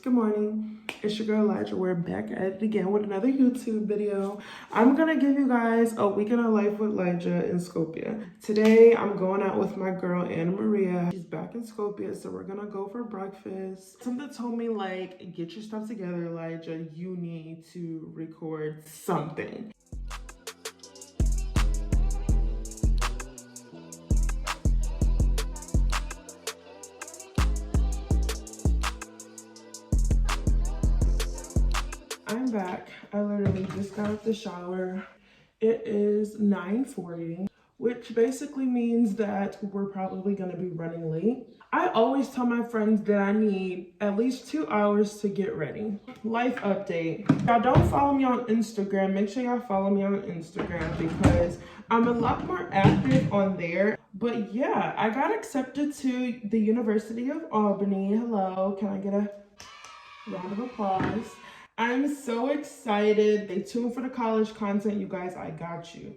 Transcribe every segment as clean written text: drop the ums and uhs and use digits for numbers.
Good morning, it's your girl Lijaa. We're back at it again with another YouTube video. I'm gonna give you guys a weekend of life with Lijaa in Skopje. Today I'm going out with my girl Anna Maria. She's back in Skopje, so we're gonna go for breakfast. Something told me, like, get your stuff together, Lijaa. You need to record something. I'm back. I literally just got out the shower. It is 9:40, which basically means that we're probably gonna be running late. I always tell my friends that I need at least 2 hours to get ready. Life update. If y'all don't follow me on Instagram, make sure y'all follow me on Instagram because I'm a lot more active on there. But yeah, I got accepted to the University of Albany. Hello, can I get a round of applause? I'm so excited. Stay tuned for the college content, you guys. I got you.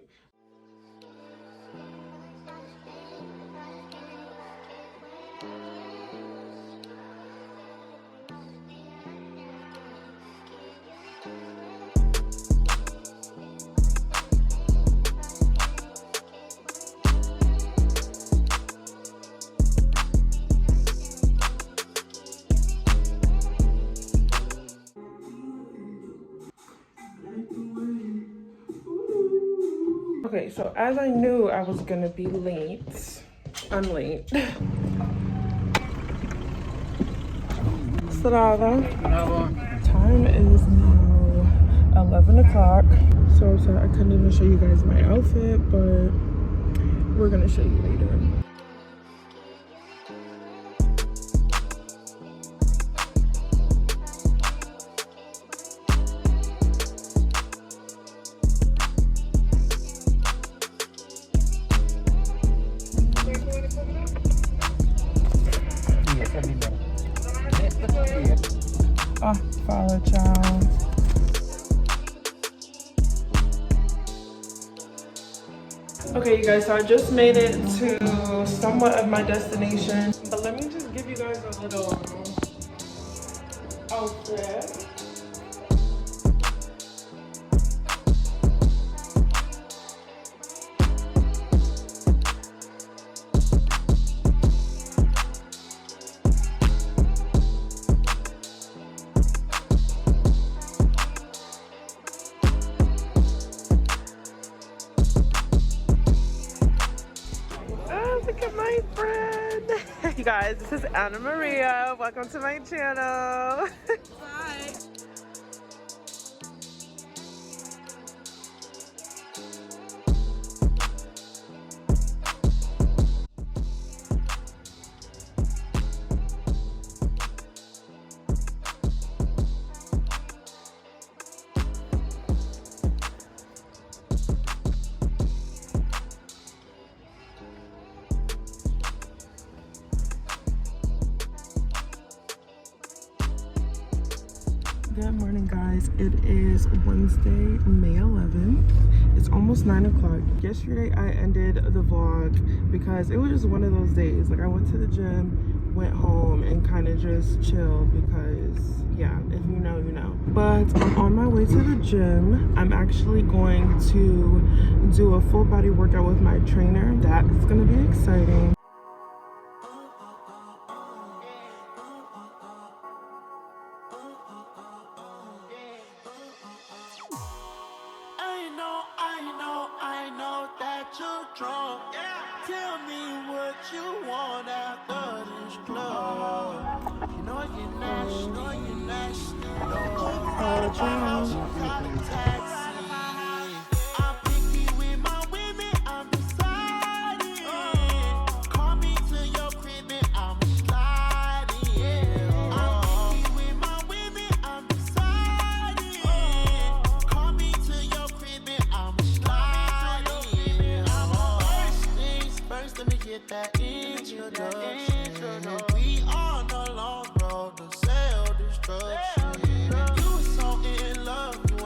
Okay, so as I knew I was gonna be late, I'm late. Strada. Time is now 11 o'clock. So I'm sorry I couldn't even show you guys my outfit, but we're gonna show you later. Follow child. Okay, you guys, so I just made it to somewhat of my destination, but let me just give you guys a little outfit. Look at my friend. You guys, this is Anna Maria. Welcome to my channel. Bye. Good morning, guys. It is Wednesday, May 11th. It's almost 9 o'clock. Yesterday I ended the vlog because it was just one of those days. Like, I went to the gym, went home, and kind of just chilled because, yeah, if you know, you know. But I'm on my way to the gym. I'm actually going to do a full body workout with my trainer. That is going to be exciting. Drunk. Yeah. Tell me what you want after this club. You know you're nasty, you know you're nasty. My house, you got a taxi. I'm picky with my women, I'm deciding. Call me to your crib and I'm sliding. I'm picky with my women, I'm deciding. Call me to your crib and I'm sliding. First, let me get that introduction. We on the long road to self-destruction. You were so in love, you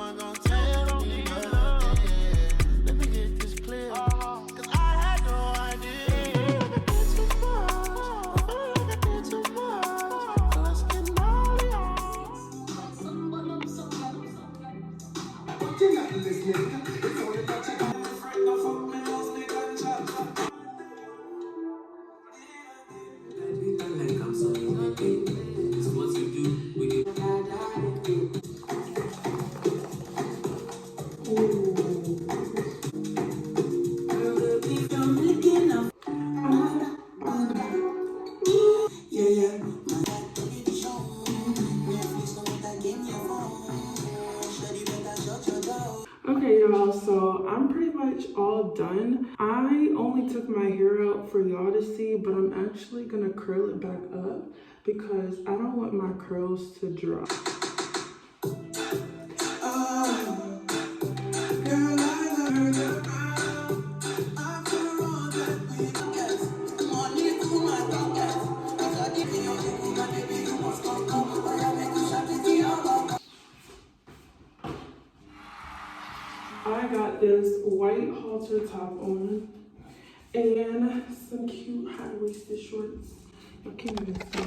I'm pretty much all done. I only took my hair out for y'all to see, but I'm actually gonna curl it back up because I don't want my curls to drop. I got this white halter top on and some cute high-waisted shorts. I can't even see.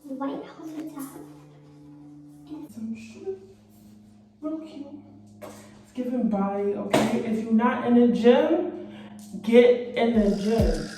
White halter top. Some shorts. Real cute. It's giving body, okay? If you're not in the gym, get in the gym.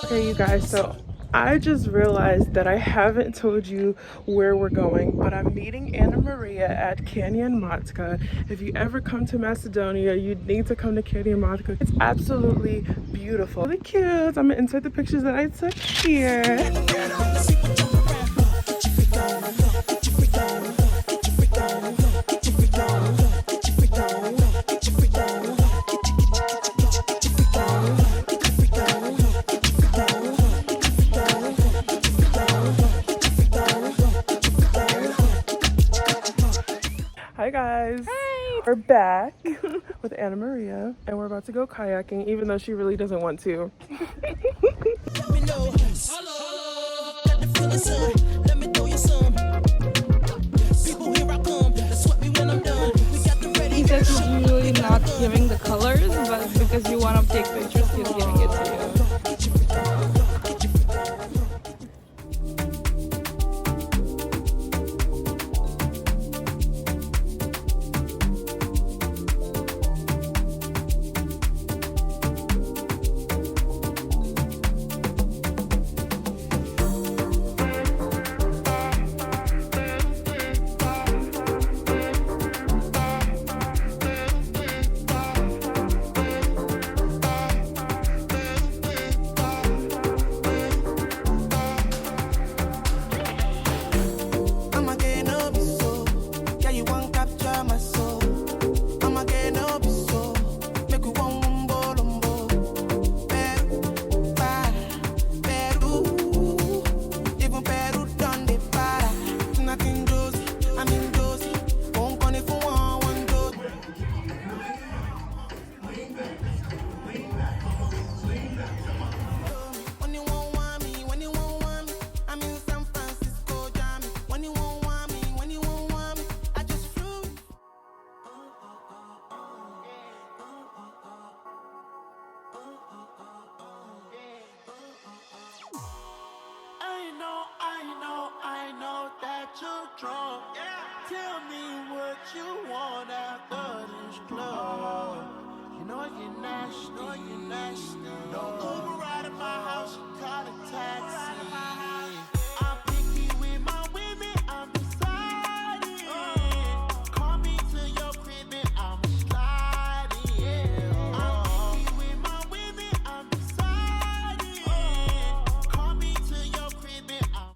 Okay, you guys, so I just realized that I haven't told you where we're going, but I'm meeting Anna Maria at Canyon Matka. If you ever come to Macedonia, you need to come to Canyon Matka. It's absolutely beautiful. Really cute. I'm gonna insert the pictures that I took here. Hi guys. Hi. We're back with Anna Maria and we're about to go kayaking even though she really doesn't want to. He says he's usually not giving the colors, but because you want to take pictures